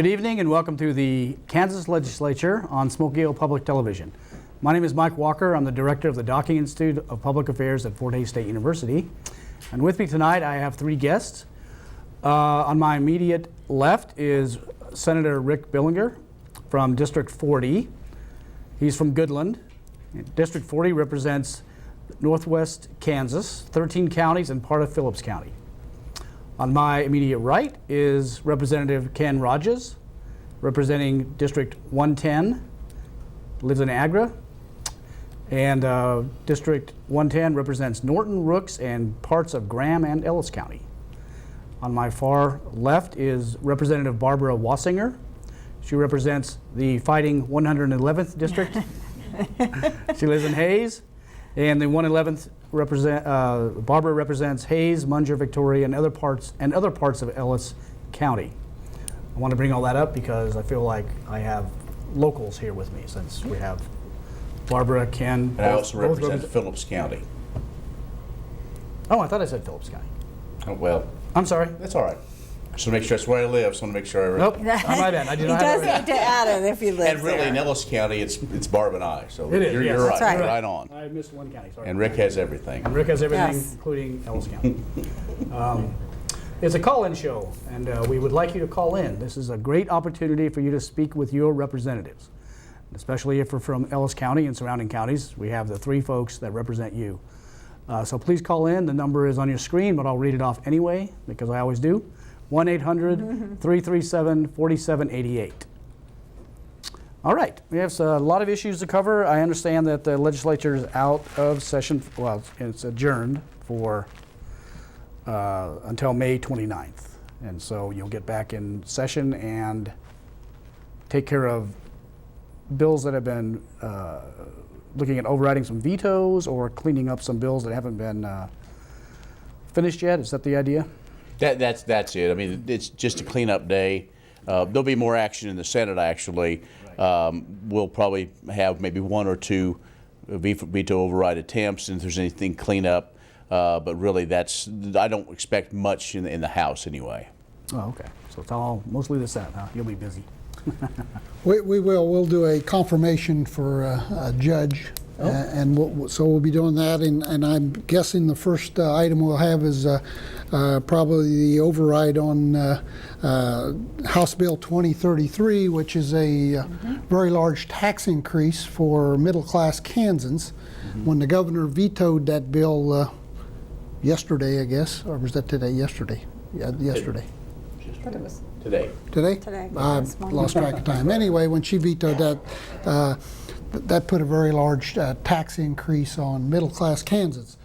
Good evening and welcome to the Kansas Legislature on Smoky Hill Public Television. My name is Mike Walker. I'm the director of the Docking Institute of Public Affairs at Fort Hays State University. And with me tonight I have three guests. On my immediate left is Senator Rick Billinger from District 40. He's from Goodland. District 40 represents Northwest Kansas, 13 counties, and part of Phillips County. On my immediate right is Representative Ken Rahjes, representing District 110, lives in Agra. And District 110 represents Norton, Rooks, and parts of Graham and Ellis County. On my far left is Representative Barb Wasinger. She represents the fighting 111th District. She lives in Hays. And the 111th Barbara represents Hays, Munger, Victoria, and other parts of Ellis County. I want to bring all that up because I feel like I have locals here with me, since we have Barbara, Ken. And I also represent Phillips County. Oh, I thought I said Phillips County. Oh, well, I'm sorry. that's all right. Just want to make sure that's where I live. So I want to make sure I Nope, my bad. I did not have He does need to add it if you live And really, there. in Ellis County, it's Barb and I. So It is, you're yes. right. That's right. You're right on. I missed one county, sorry. And Rick has everything. And Rick has everything, Yes. including Ellis County. It's a call-in show, and we would like you to call in. This is a great opportunity for you to speak with your representatives, especially if you're from Ellis County and surrounding counties. We have the three folks that represent you. So please call in. The number is on your screen, but I'll read it off anyway, because I always do. 1-800-337-4788. All right, we have a lot of issues to cover. I understand that the legislature is out of session. Well, it's adjourned for until May 29th. And so you'll get back in session and take care of bills that have been looking at overriding some vetoes or cleaning up some bills that haven't been finished yet. Is that the idea? That's it. I mean, it's just a cleanup day. There'll be more action in the Senate, actually. We'll probably have maybe one or two veto override attempts, and if there's anything clean up. But really, I don't expect much in the House anyway. Oh, okay. So it's all mostly the Senate, huh? You'll be busy. We will. We'll do a confirmation for a judge, and so we'll be doing that. And I'm guessing the first item we'll have is probably the override on House Bill 2033, which is a very large tax increase for middle-class Kansans. When the governor vetoed that bill yesterday, I guess, or was that today? Yesterday. Yeah, yesterday. But it was Today. Today? today. I lost track of time. Anyway, when she vetoed that, that put a very large tax increase on middle-class Kansans.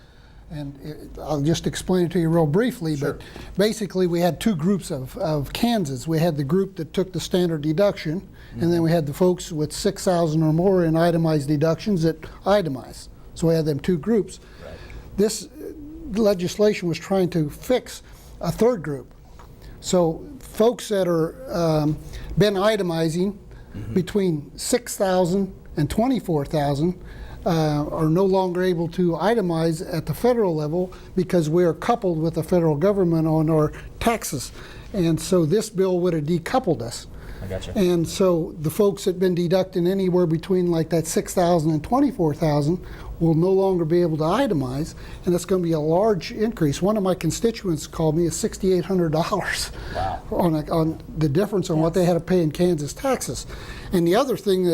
And I'll just explain it to you real briefly, but basically we had two groups of Kansas. We had the group that took the standard deduction, and then we had the folks with 6,000 or more in itemized deductions that itemized. So we had them two groups. Right. This legislation was trying to fix a third group. So folks that are been itemizing between 6,000 and 24,000 are no longer able to itemize at the federal level because we are coupled with the federal government on our taxes. And so this bill would have decoupled us. I gotcha. And so the folks that have been deducting anywhere between like that 6,000 and 24,000 will no longer be able to itemize, and it's going to be a large increase. One of my constituents called me $6,800 on the difference on what they had to pay in Kansas taxes. And the other thing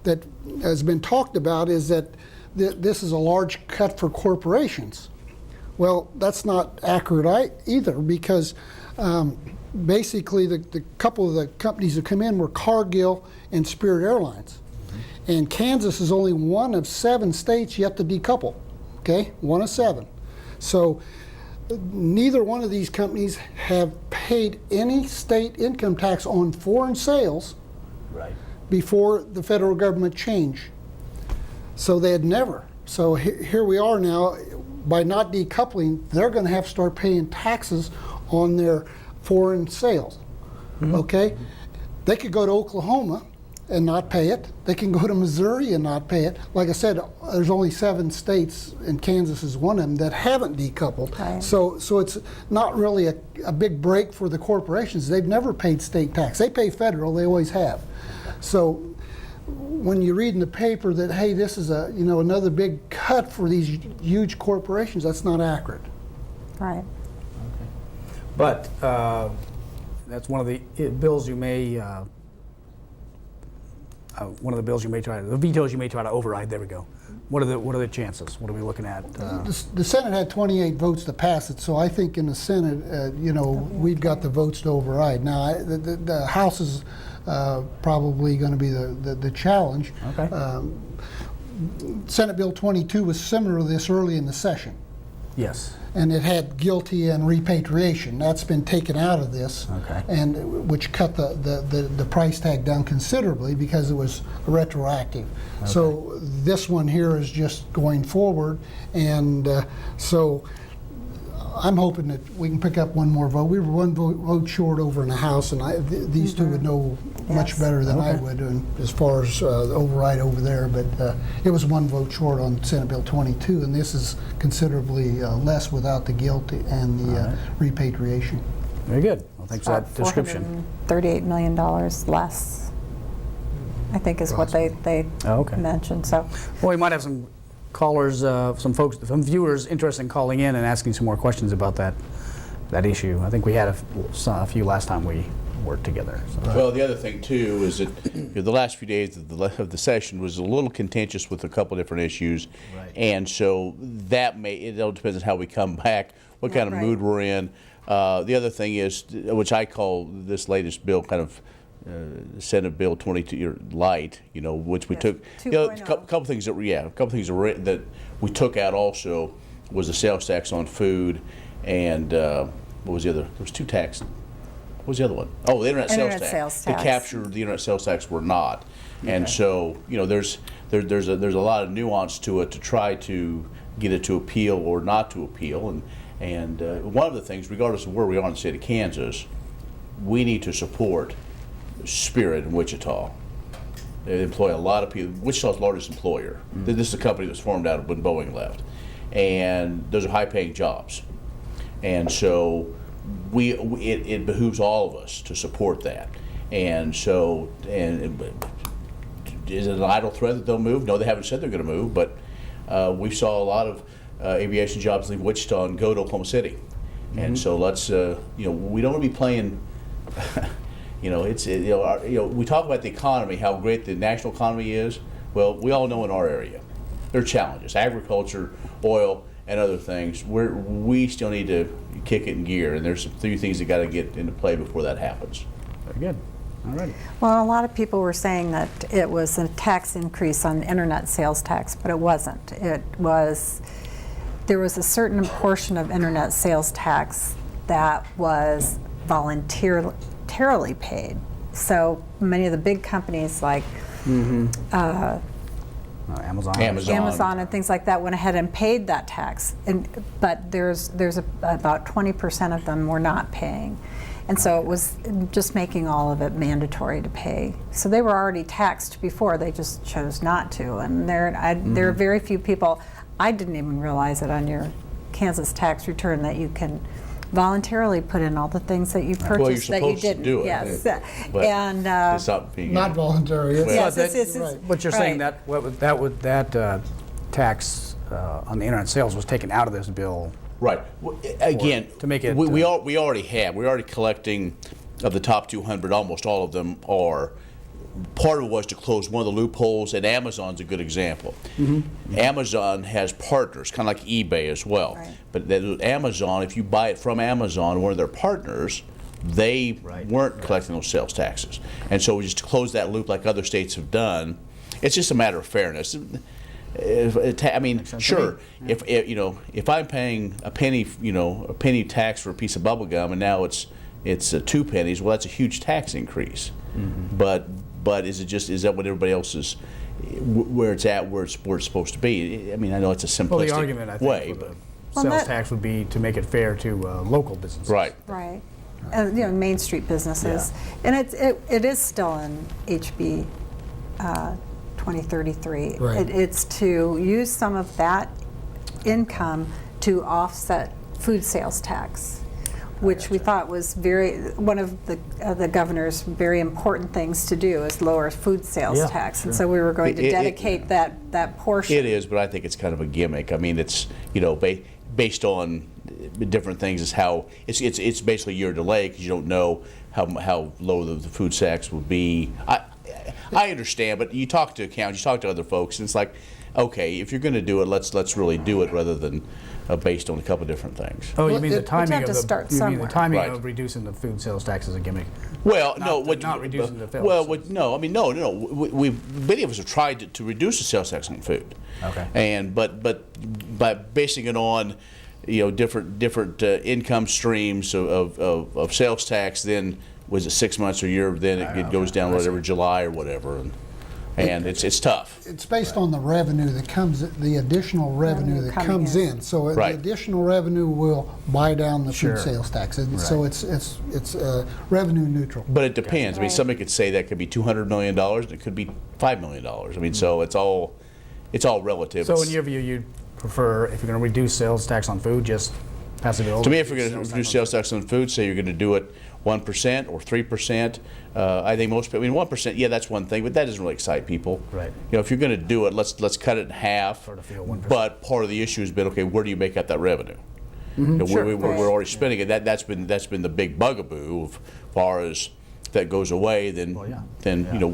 that has been talked about is that this is a large cut for corporations. Well, that's not accurate either, because basically the couple of the companies that come in were Cargill and Spirit Airlines. And Kansas is only one of 7 states yet to decouple, okay? 1 of 7. So neither one of these companies have paid any state income tax on foreign sales before the federal government change. So they had never. So here we are now. By not decoupling, they're going to have to start paying taxes on their foreign sales, okay? They could go to Oklahoma and not pay it. They can go to Missouri and not pay it. Like I said, there's only 7 states, and Kansas is one of them, that haven't decoupled. Right. So it's not really a big break for the corporations. They've never paid state tax. They pay federal, they always have. So when you read in the paper that, hey, this is another big cut for these huge corporations, that's not accurate. Right. But that's one of the bills you may, the vetoes you may try to override. There we go. What are the chances? What are we looking at? The Senate had 28 votes to pass it, so I think in the Senate, we've got the votes to override. Now, the House is probably going to be the challenge. Okay. Senate Bill 22 was similar to this early in the session. Yes. And it had guilty and repatriation. That's been taken out of this, Okay. and which cut the price tag down considerably because it was retroactive. Okay. So this one here is just going forward, and so I'm hoping that we can pick up one more vote. We were one vote short over in the House, and these two would know much Yes. better than I Okay. would as far as the override over there. But it was one vote short on Senate Bill 22, and this is considerably less without the guilt and the All right. repatriation. Very good. Well, thanks for that description. $438 million less, I think, is what they Oh, okay. mentioned. So, Well, we might have some callers, some viewers interested in calling in and asking some more questions about that issue. I think we had a few last time we worked together. So. Well, the other thing too is that the last few days of the session was a little contentious with a couple different issues, Right. and so it all depends on how we come back, what kind of Right. mood we're in. The other thing is, which I call this latest bill kind of Senate Bill 22 light, which we Yes. took. A 2.0. couple things that we took out also was the sales tax on food, and what was the other? There was 2 taxes. What was the other one? Oh, the internet sales tax. To capture the internet sales tax, we're not, and so there's a lot of nuance to it to try to get it to appeal or not to appeal, and one of the things, regardless of where we are in the state of Kansas, we need to support Spirit in Wichita. They employ a lot of people. Wichita's largest employer. This is a company that was formed out of when Boeing left, and those are high-paying jobs, and so it behooves all of us to support that. And so, is it an idle threat that they'll move? No, they haven't said they're going to move, but we saw a lot of aviation jobs leave Wichita and go to Oklahoma City, and so let's we don't want to be playing. We talk about the economy, how great the national economy is. Well, we all know in our area there are challenges: agriculture, oil, and other things. We still need to kick it in gear, and there's some 3 things that got to get into play before that happens. Very good. All righty. well, a lot of people were saying that it was a tax increase on internet sales tax, but it wasn't. There was a certain portion of internet sales tax that was voluntarily paid. So many of the big companies like Amazon. Amazon and things like that went ahead and paid that tax, but there's about 20% of them were not paying, and so it was just making all of it mandatory to pay. So they were already taxed before, they just chose not to, and there are very few people. I didn't even realize it on your Kansas tax return that you can voluntarily put in all the things that you purchased that you supposed to didn't. do it, Yes, but and it's not being Not voluntary. It's- yes, But it's right. But you're saying right. that tax on the internet sales was taken out of this bill. right. Again, to make it, we already have. We're already collecting of the top 200. Almost all of them are. Part of it was to close one of the loopholes, and Amazon's a good example. Amazon has partners, kind of like eBay as well. Right. But Amazon, if you buy it from Amazon, one of their partners, they weren't collecting those sales taxes. And so we just closed that loop like other states have done. It's just a matter of fairness. Sure. If I'm paying a penny tax for a piece of bubble gum, and now it's 2 pennies, well, that's a huge tax increase. But is that what everybody else is, where it's at, where it's supposed to be? I mean, I know it's a simplistic Well, the argument, I think, way, for the Well, sales that- tax would be to make it fair to local businesses. right. Right. Main Street businesses. And it is still in HB 2033. Right. It's to use some of that income to offset food sales tax, which we thought was one of the governor's very important things to do, is lower food sales Yeah, tax. sure. And so we were going to It- dedicate that portion. It is, but I think it's kind of a gimmick. I mean, it's, you know, based on different things, is how it's basically your delay, because you don't know how low the food tax will be. I understand, but you talk to accountants, you talk to other folks, and it's like, okay, if you're going to do it, let's really do it, rather than based on a couple of different things. Oh, you Well, mean the it- timing have of to the, start you mean the somewhere. timing Right. of reducing the food sales tax is a gimmick? Well, no, not reducing the sales well, tax. no, I mean, no. Many of us have tried to reduce the sales tax on food. Okay. And but by basing it on, you know, different income streams of sales tax, then was it 6 months or a year? Then it goes down whatever, July or whatever, and it's tough. It's based on the revenue that comes, the additional revenue that coming comes in. in. So Right. the additional revenue will buy down the Sure. food sales tax. And so Right. it's revenue neutral. But it depends. I mean, Right. somebody could say that could be $200 million, and it could be $5 million. I mean, so it's all relative. So in It's- your view, you'd prefer, if you're going to reduce sales tax on food, just pass a bill? To me, if you're going to reduce sales tax on food, say you're going to do it 1% or 3%. I think most people, I mean, 1%, yeah, that's one thing, but that doesn't really excite people. Right. You know, if you're going to do it, let's cut it in half. Sort of feel 1%. But part of the issue has been, okay, where do you make up that revenue? You know, Sure. we're already spending it. That's been the big bugaboo. As far as if that goes away, then Well, yeah. you know,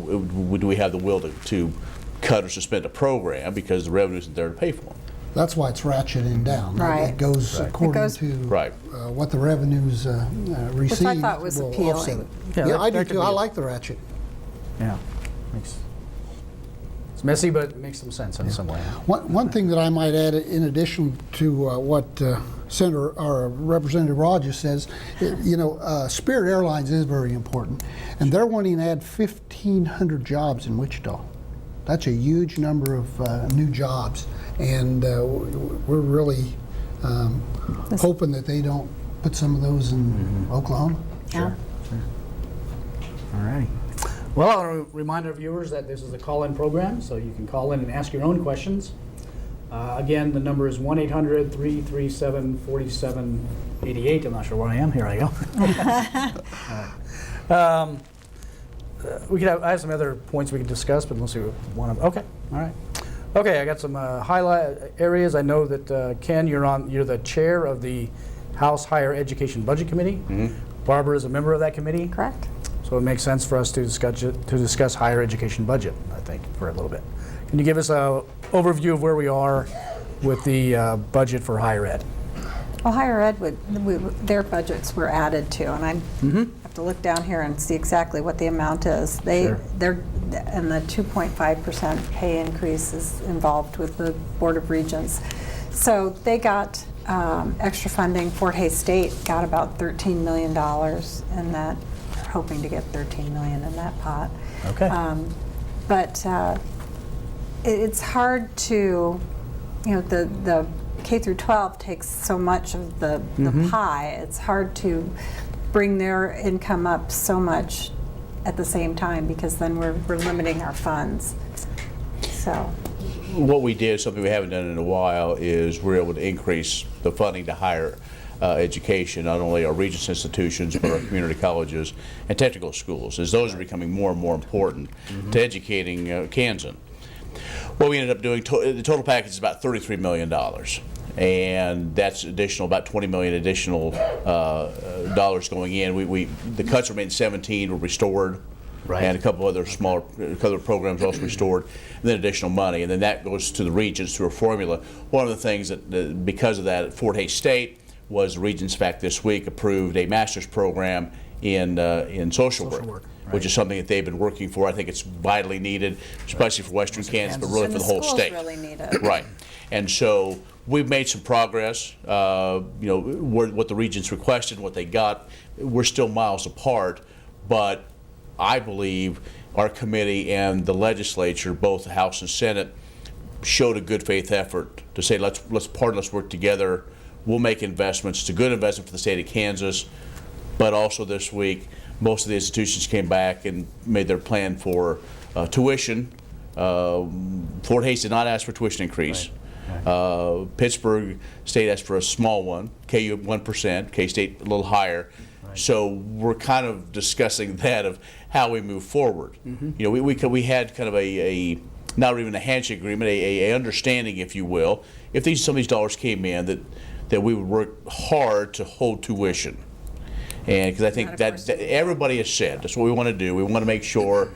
do we have the will to cut or suspend a program because the revenue isn't there to pay for them? That's why it's ratcheting down. Right. It goes according goes- to Right. what the revenues receive. thought was will appealing. offset it. Yeah, Yeah, that- I do that could too. be I it. like the ratchet. Yeah. It's messy, but it makes some sense in some way. One thing that I might add, in addition to what Senator or Representative Rogers says, you know, Spirit Airlines is very important, and they're wanting to add 1,500 jobs in Wichita. That's a huge number of new jobs, and we're really hoping that they don't put some of those in Oklahoma. Yeah. All right. Well, I want to remind our viewers that this is a call-in program, so you can call in and ask your own questions. Again, the number is 1-800-337-4788. I'm not sure where I am. Here I go. I have some other points we can discuss, but unless you want to. Okay. All right. Okay. I got some highlight areas. I know that Ken, you're the chair of the House Higher Education Budget Committee. Barbara is a member of that committee. Correct. So it makes sense for us to discuss higher education budget, I think, for a little bit. Can you give us an overview of where we are with the budget for higher ed? Well, higher ed, their budgets were added to, and I have to look down here and see exactly what the amount is. Sure. And the 2.5% pay increase is involved with the Board of Regents. So they got extra funding. Fort Hays State got about $13 million in that. They're hoping to get $13 million in that pot. Okay. But it's hard to, you know, the K through 12 takes so much of the pie. It's hard to bring their income up so much at the same time, because then we're limiting our funds. So What we did, something we haven't done in a while, is we're able to increase the funding to higher education, not only our Regents institutions, but our community colleges and technical schools, as those are becoming more and more important to educating Kansans. What we ended up doing, the total package is about $33 million. And that's additional, about $20 million additional dollars going in. The cuts were made in 17 were restored. Right. And a couple other other programs also restored, and then additional money, and then that goes to the Regents through a formula. One of the things that because of that at Fort Hays State was the Regents, in fact, this week approved a master's program in social work, right. which is something that they've been working for. I think it's vitally needed, especially for Western Kansas, but really and for the whole schools state. really need it. Right. And so we've made some progress. You know, what the Regents requested, what they got, we're still miles apart, but I believe our committee and the legislature, both the House and Senate, showed a good faith effort to say let's work together. We'll make investments. It's a good investment for the state of Kansas, but also this week most of the institutions came back and made their plan for tuition, Fort Hays did not ask for tuition increase. Pittsburgh State asked for a small one, KU 1%, K-State a little higher. So we're kind of discussing that of how we move forward. You know, we had kind of a not even a handshake agreement, a understanding, if you will, if some of these dollars came in, that we would work hard to hold tuition. And because I think that everybody has said, that's what we want to do. We want to make sure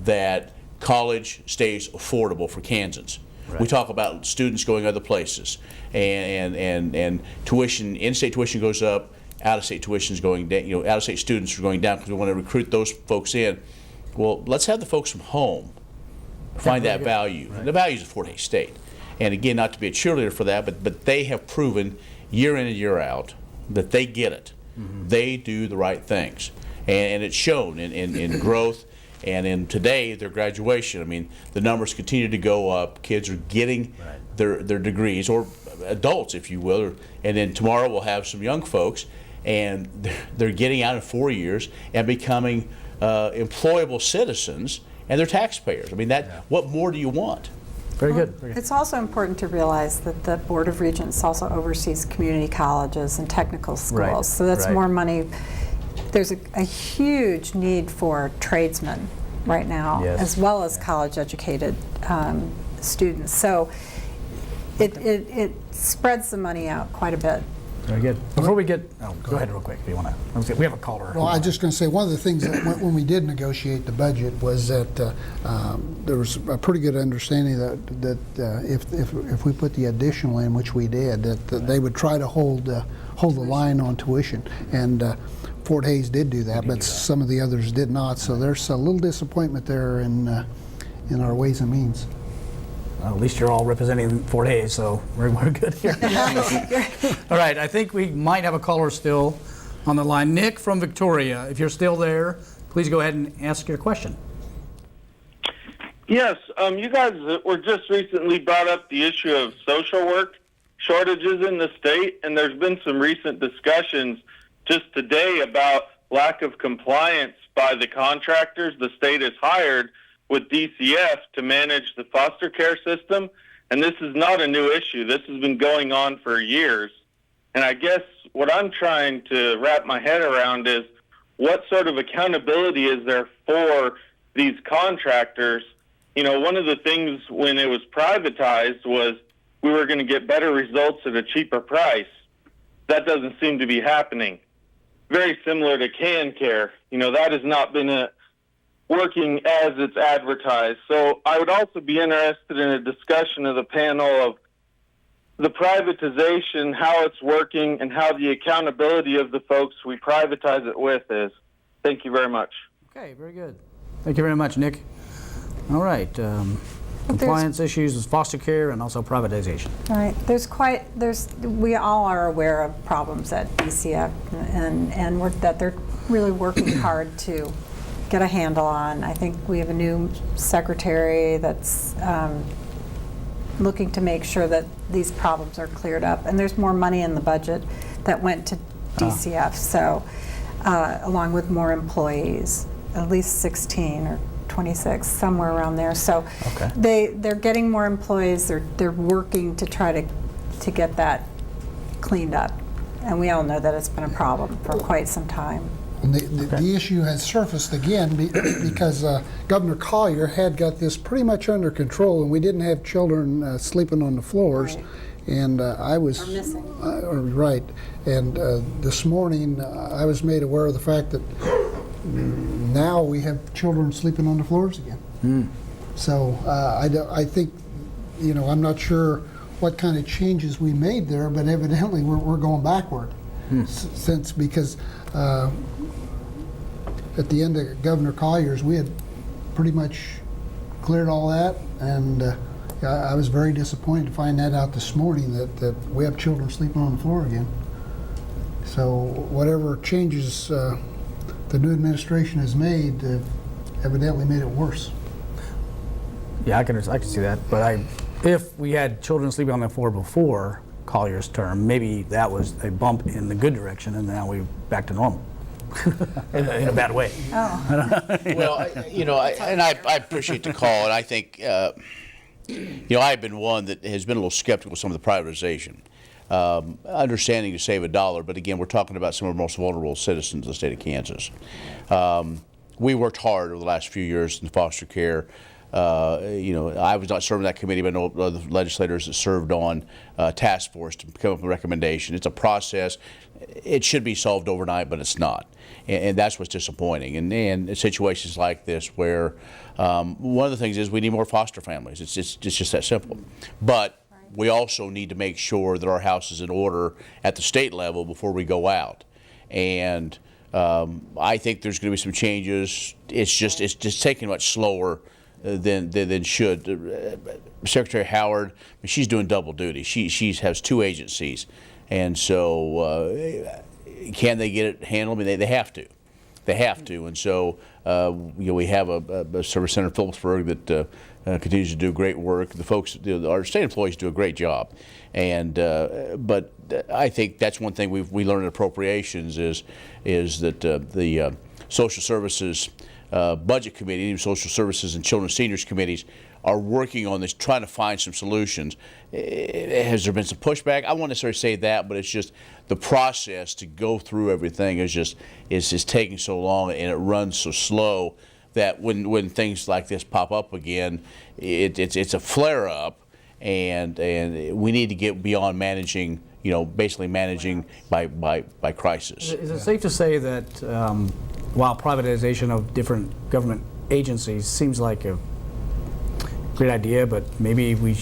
that college stays affordable for Kansans. We talk about students going other places, and tuition, in-state tuition goes up, out-of-state tuition is going down. You know, out-of-state students are going down because we want to recruit those folks in. Well, let's have the folks from home find that value. And the value is at Fort Hays State. And again, not to be a cheerleader for that, but they have proven year in and year out that they get it. They do the right things, and it's shown in growth. And in today, their graduation, I mean, the numbers continue to go up. Kids are getting their degrees, or adults, if you will. And then tomorrow we'll have some young folks, and they're getting out in 4 years and becoming employable citizens, and they're taxpayers. I mean, what more do you want? Very good. Very good. It's also important to realize that the Board of Regents also oversees community colleges and technical schools. So that's more money. There's a huge need for tradesmen right now, as well as college-educated students. So it spreads the money out quite a bit. Very good. Before we get, go ahead real quick if you want to. We have a caller. Well, I was just going to say, one of the things that when we did negotiate the budget was that there was a pretty good understanding that if we put the additional in, which we did, that they would try to hold the line on tuition. And Fort Hays did do that, but some of the others did not. So there's a little disappointment there in our Ways and Means. Well, at least you're all representing Fort Hays, so we're good here. All right, I think we might have a caller still on the line. Nick from Victoria, if you're still there, please go ahead and ask your question. Yes, you guys were just recently brought up the issue of social work shortages in the state, and there's been some recent discussions just today about lack of compliance by the contractors the state has hired with DCF to manage the foster care system. And this is not a new issue. This has been going on for years. And I guess what I'm trying to wrap my head around is what sort of accountability is there for these contractors? You know, one of the things when it was privatized was we were going to get better results at a cheaper price. That doesn't seem to be happening. Very similar to CanCare. You know, that has not been working as it's advertised. So I would also be interested in a discussion of the panel of the privatization, how it's working, and how the accountability of the folks we privatize it with is. Thank you very much. Okay, very good. Thank you very much, Nick. All right, compliance issues with foster care and also privatization. All right, we all are aware of problems at DCF and that they're really working hard to get a handle on. I think we have a new secretary that's looking to make sure that these problems are cleared up. And there's more money in the budget that went to DCF, so along with more employees, at least 16 or 26, somewhere around there. So they're getting more employees. They're working to try to get that cleaned up. And we all know that it's been a problem for quite some time. And the issue has surfaced again because Governor Collier had got this pretty much under control, and we didn't have children sleeping on the floors. Right. And I was missing. Right. And this morning I was made aware of the fact that now we have children sleeping on the floors again. So I think, you know, I'm not sure what kind of changes we made there, but evidently we're going backward. Since because at the end of Governor Collier's, we had pretty much cleared all that, and I was very disappointed to find that out this morning, that we have children sleeping on the floor again. So whatever changes the new administration has made evidently made it worse. Yeah, I can see that. But if we had children sleeping on the floor before Collier's term, maybe that was a bump in the good direction, and now we're back to normal. in a bad way. Well, I appreciate the call, and I think, I've been one that has been a little skeptical of some of the privatization. Understanding to save $1, but again, we're talking about some of the most vulnerable citizens of the state of Kansas. We worked hard over the last few years in foster care. I was not serving that committee, but I know other legislators that served on task force to come up with a recommendation. It's a process. It should be solved overnight, but it's not. And that's what's disappointing. And in situations like this where one of the things is we need more foster families. It's just that simple. But we also need to make sure that our house is in order at the state level before we go out. And I think there's going to be some changes. It's just taking much slower than should. Secretary Howard, she's doing double duty. She has 2 agencies, and so can they get it handled? I mean, they have to. They have to, and so we have a Service Center in Phillipsburg that continues to do great work. The folks, our state employees, do a great job, and but I think that's one thing we learned in appropriations is that the social services budget committee, even social services and children and seniors committees are working on this, trying to find some solutions. Has there been some pushback? I won't necessarily say that, but it's just the process to go through everything is just taking so long, and it runs so slow that when things like this pop up again, it's a flare up, and we need to get beyond managing, basically managing by crisis. Is it safe to say that while privatization of different government agencies seems like a great idea, but maybe we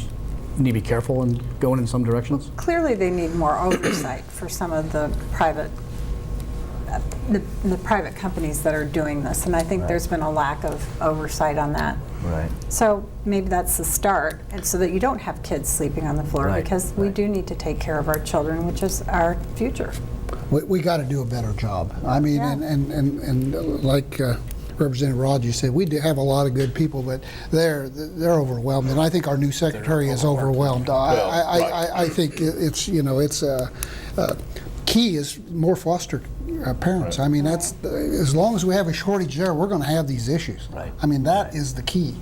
need to be careful in going in some directions? Clearly, they need more oversight for some of the private companies that are doing this, and I think there's been a lack of oversight on that. Right. So maybe that's the start, and so that you don't have kids sleeping on the floor, because we do need to take care of our children, which is our future. We got to do a better job. I mean, and like Representative Rahjes said, we do have a lot of good people, but they're overwhelmed, and I think our new secretary is overwhelmed. I think it's key is more foster parents. I mean, that's as long as we have a shortage there, we're going to have these issues. Right. I mean, that is the key,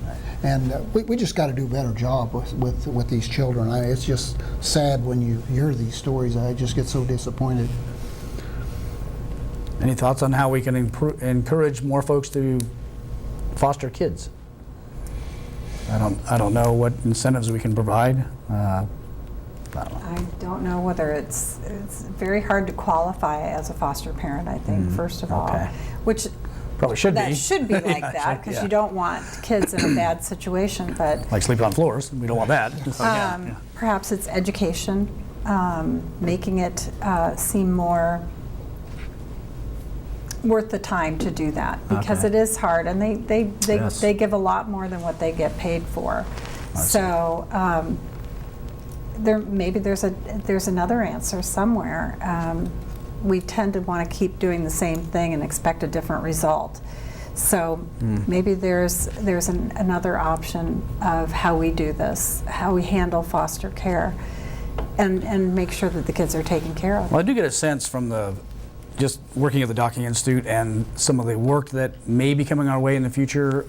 and we just got to do a better job with these children. It's just sad when you hear these stories. I just get so disappointed. Any thoughts on how we can encourage more folks to foster kids? I don't know what incentives we can provide. I don't know. I don't know whether it's very hard to qualify as a foster parent, I think, first of all, which probably should be. That should be like that, because you don't want kids in a bad situation, but like sleeping on floors, we don't want that. perhaps it's education, making it seem more worth the time to do that, because it is hard, and they give a lot more than what they get paid for. So maybe there's another answer somewhere. We tend to want to keep doing the same thing and expect a different result. So maybe there's another option of how we do this, how we handle foster care, and make sure that the kids are taken care of. Well, I do get a sense from just working at the Docking Institute and some of the work that may be coming our way in the future,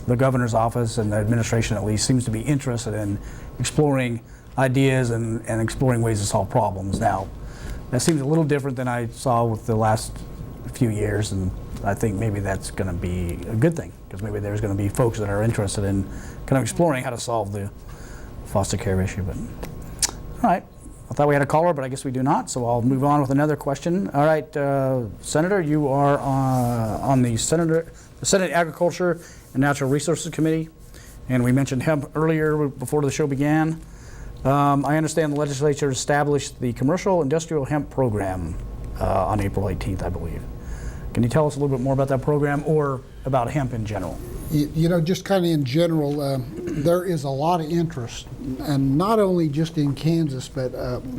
the governor's office and the administration at least seems to be interested in exploring ideas and exploring ways to solve problems. Now, that seems a little different than I saw with the last few years, and I think maybe that's going to be a good thing, because maybe there's going to be folks that are interested in kind of exploring how to solve the foster care issue. But all right. I thought we had a caller, but I guess we do not, so I'll move on with another question. All right, Senator, you are on the Senate Agriculture and Natural Resources Committee, and we mentioned hemp earlier before the show began. I understand the legislature established the Commercial Industrial Hemp Program on April 18th, I believe. Can you tell us a little bit more about that program, or about hemp in general? Just kind of in general, there is a lot of interest, and not only just in Kansas, but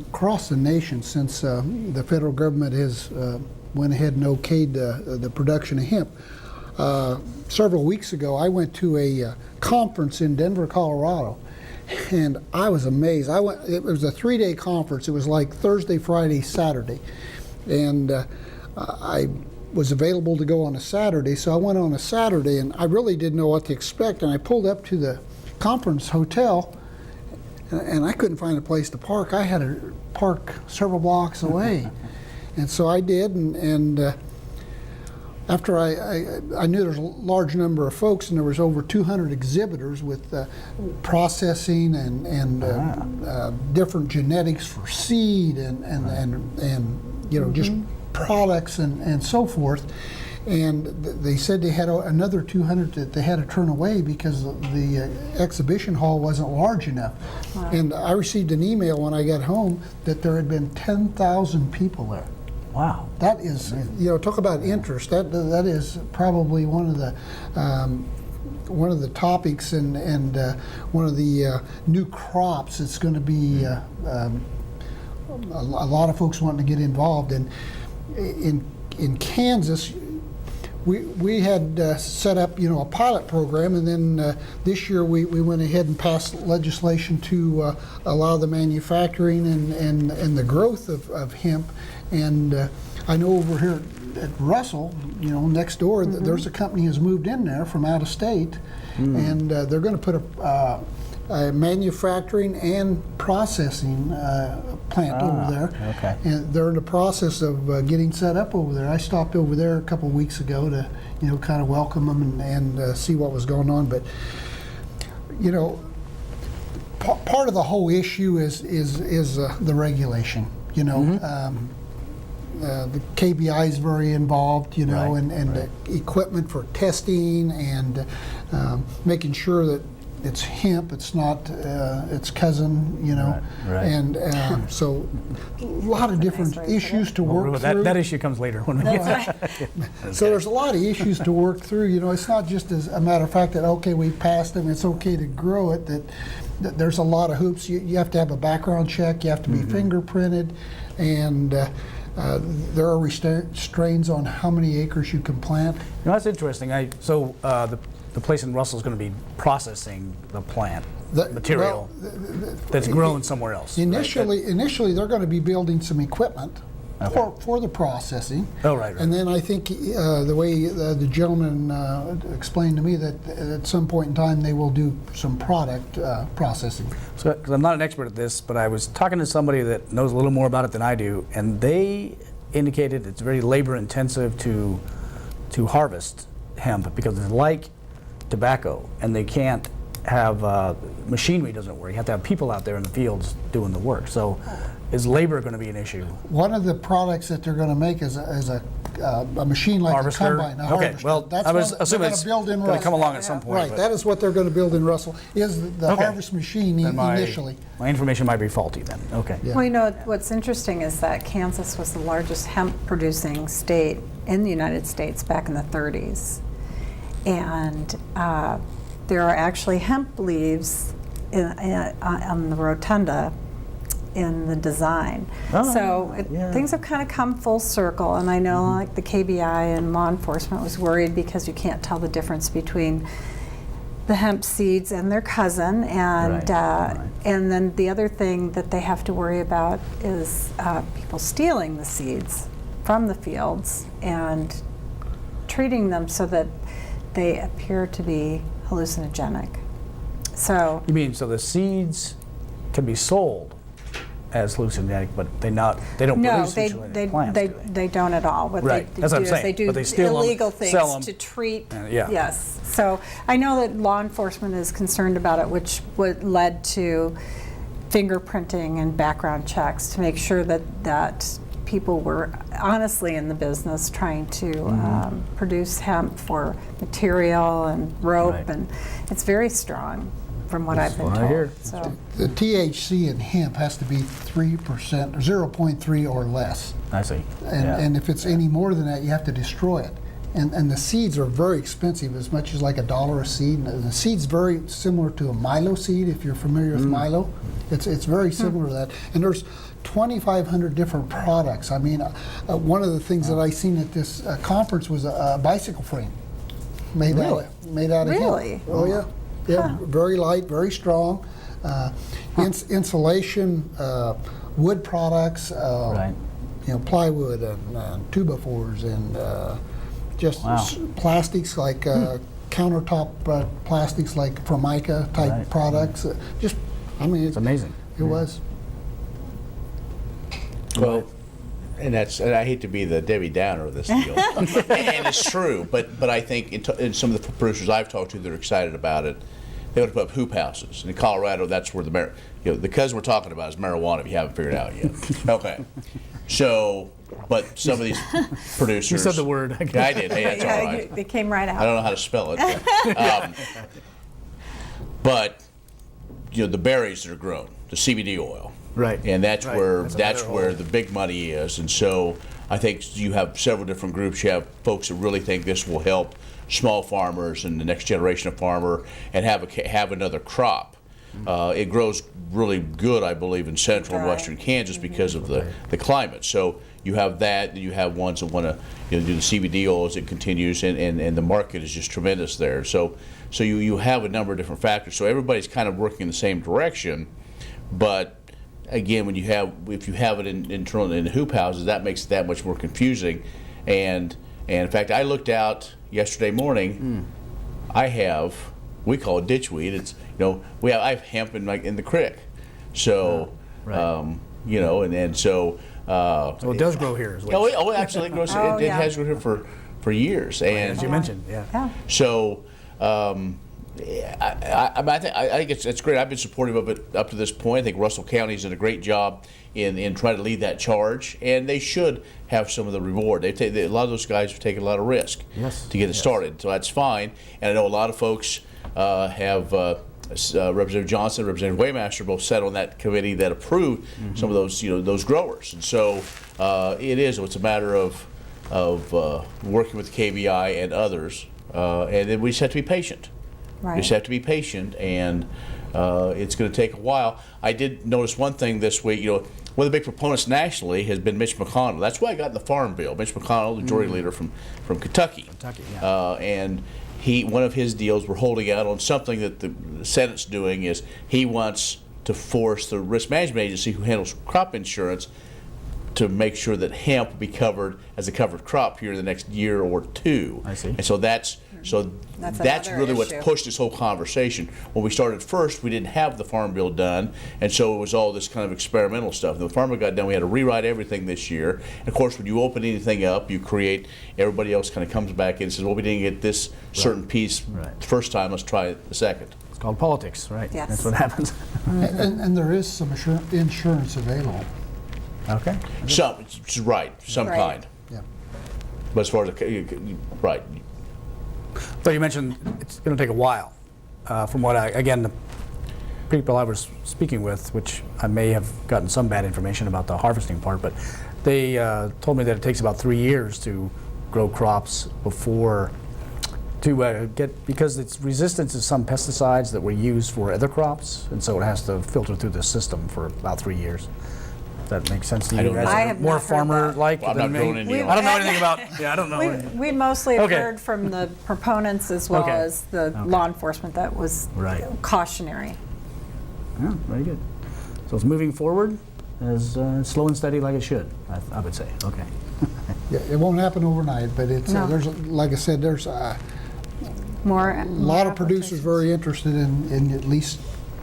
across the nation, since the federal government has went ahead and okayed the production of hemp. Several weeks ago, I went to a conference in Denver, Colorado, and I was amazed. It was a 3-day conference. It was like Thursday, Friday, Saturday, and I was available to go on a Saturday, so I went on a Saturday, and I really didn't know what to expect. And I pulled up to the conference hotel, and I couldn't find a place to park. I had to park several blocks away, and so I did. And after I knew there was a large number of folks, and there was over 200 exhibitors with processing and different genetics for seed and you know, just products and so forth. And they said they had another 200 that they had to turn away because the exhibition hall wasn't large enough. Wow. And I received an email when I got home that there had been 10,000 people there. Wow. That is, you know, talk about interest. That is probably one of the topics and one of the new crops that's going to be a lot of folks wanting to get involved. And in Kansas, we had set up, you know, a pilot program, and then this year we went ahead and passed legislation to allow the manufacturing and the growth of hemp. And I know over here at Russell, you know, next door, there's a company has moved in there from out of state, and they're going to put a manufacturing and processing plant over there. Okay. And they're in the process of getting set up over there. I stopped over there a couple of weeks ago to, you know, kind of welcome them and see what was going on. But, you know, part of the whole issue is the regulation. You know, the KBI is very involved. You know, Right. and Right. equipment for testing and making sure that it's hemp, it's not its cousin, you know. Right. And so a lot of different issues to work through. That issue comes later. When we get So there's a lot of issues to work through. You know, it's not just as a matter of fact that, okay, we passed them, it's okay to grow it, that there's a lot of hoops. You have to have a background check, you have to be fingerprinted, and there are restraints on how many acres you can plant. You know, that's interesting. The place in Russell is going to be processing the plant material that's grown somewhere else. Initially, they're going to be building some equipment for the processing. Oh, right. And then I think the way the gentleman explained to me that at some point in time they will do some product processing. So, because I'm not an expert at this, but I was talking to somebody that knows a little more about it than I do, and they indicated it's very labor intensive to harvest hemp because it's like tobacco, and they can't have machinery doesn't work. You have to have people out there in the fields doing the work. So is labor going to be an issue? One of the products that they're going to make is a machine like Harvester? a combine. A Okay, harvester. well, That's I was what assuming they're it's going to build in going to Russell. come along at some point. Right, but that is what they're going to build in Russell, is the Okay. harvest machine then initially. my information might be faulty then. Okay. Yeah. Well, you know, what's interesting is that Kansas was the largest hemp-producing state in the United States back in the 30s. And there are actually hemp leaves on the rotunda in the design. Oh, So yeah. things have kind of come full circle, and I know like the KBI and law enforcement was worried because you can't tell the difference between the hemp seeds and their cousin, and Right. and then the other thing that they have to worry about is people stealing the seeds from the fields and treating them so that they appear to be hallucinogenic. So You mean so the seeds can be sold as hallucinogenic, but they don't no, produce they hallucinogenic plants, do they? they don't at all. What Right, they that's what do I'm is saying, they do but they steal 'em, illegal sell 'em. things to treat. Yeah. Yes. So I know that law enforcement is concerned about it, which led to fingerprinting and background checks to make sure that people were honestly in the business trying to produce hemp for material and rope, Right. and it's very strong from what I've been what I told. hear. So The THC in hemp has to be 3% or 0.3 or less. I see. And if it's any more than that, you have to destroy it. And the seeds are very expensive, as much as like $1 a seed. And the seed's very similar to a Milo seed, if you're familiar with Milo. It's very similar to that. And there's 2,500 different products. I mean, one of the things that I seen at this conference was a bicycle frame made Really? out of hemp. Really? Oh yeah, yeah. Very light, very strong. Insulation, wood products. Right. plywood and 2x4s and just Wow. plastics like countertop plastics like Formica type Right. products. It's amazing. It was. Well, and I hate to be the Debbie Downer of this deal, and it's true. But I think in some of the producers I've talked to, they're excited about it. They want to put up hoop houses. And in Colorado, that's where the cousin we're talking about is marijuana. If you haven't figured it out yet, okay. So, but some of these producers. You said the word. Yeah, I did. Hey, that's all right. It came right I out. don't know how to spell it. But the berries that are grown, the CBD oil. Right. And that's Right. where That's another whole- the big money is. And so I think you have several different groups. You have folks that really think this will help small farmers and the next generation of farmer and have another crop. It grows really good, I believe, in central and Right. western Kansas because of the climate. So you have that, and you have ones that want to do the CBD oil as it continues, and the market is just tremendous there. So you have a number of different factors. So everybody's kind of working in the same direction, but again, if you have it in hoop houses, that makes it that much more confusing. And in fact, I looked out yesterday morning. We call it ditchweed. It's I have hemp in the creek. So Right. and so. So it does grow here as well. Oh, absolutely, it grows. Oh, it yeah. has grown here for years, and As you mentioned, yeah. Yeah. so. I think it's great. I've been supportive of it up to this point. I think Russell County's done a great job in trying to lead that charge, and they should have some of the reward. A lot of those guys have taken a lot of risk to get it started, so that's fine. And I know a lot of folks have Representative Johnson, Representative Waymaster both sat on that committee that approved some of those those growers, and so it's a matter of working with KBI and others, and then we just have to be patient. Right. You just have to be patient, and it's going to take a while. I did notice one thing this week. One of the big proponents nationally has been Mitch McConnell. That's why I got in the Farm Bill. Mitch McConnell, the majority leader from Kentucky. Kentucky, yeah. And one of his deals, we're holding out on something that the Senate's doing, is he wants to force the risk management agency who handles crop insurance to make sure that hemp will be covered as a covered crop here in the next year or two. I see. And so that's another really what's issue. pushed this whole conversation. When we started first, we didn't have the Farm Bill done, and so it was all this kind of experimental stuff. The Farm Bill got done, we had to rewrite everything this year. And of course, when you open anything up, everybody else kind of comes back in and says, well, we didn't get this certain piece the first time, let's try it the second. It's called politics, right? Yes. That's what happens. And there is some insurance available. Okay. Some Right. kind. Yeah. But as far as right. So you mentioned it's going to take a while. From what the people I was speaking with, which I may have gotten some bad information about the harvesting part, but they told me that it takes about 3 years to grow crops because it's resistant to some pesticides that were used for other crops, and so it has to filter through the system for about 3 years. That makes sense to you I don't guys? know. I Are have more not heard farmer-like Well, I'm than not me? growing any I don't know anything about. Yeah, I don't know. We mostly have Okay. heard from the proponents as well Okay. as the law enforcement that was Right. cautionary. Yeah, very good. So it's moving forward as slow and steady like it should, I would say. Okay. Yeah, it won't happen overnight, but it's No. like I said, there's a More. lot of producers very interested in at least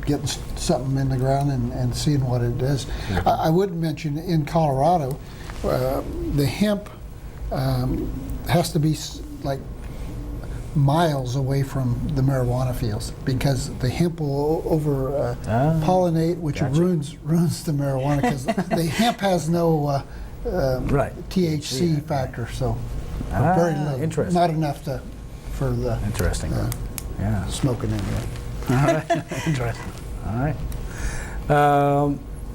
getting something in the ground and seeing what it does. I would mention in Colorado, the hemp has to be like miles away from the marijuana fields because the hemp will over pollinate, which Gotcha. ruins the marijuana because the hemp has no Right. THC factor, so very little, interesting. not enough for the Interesting. Yeah. smoking in there. All right. Interesting. All right.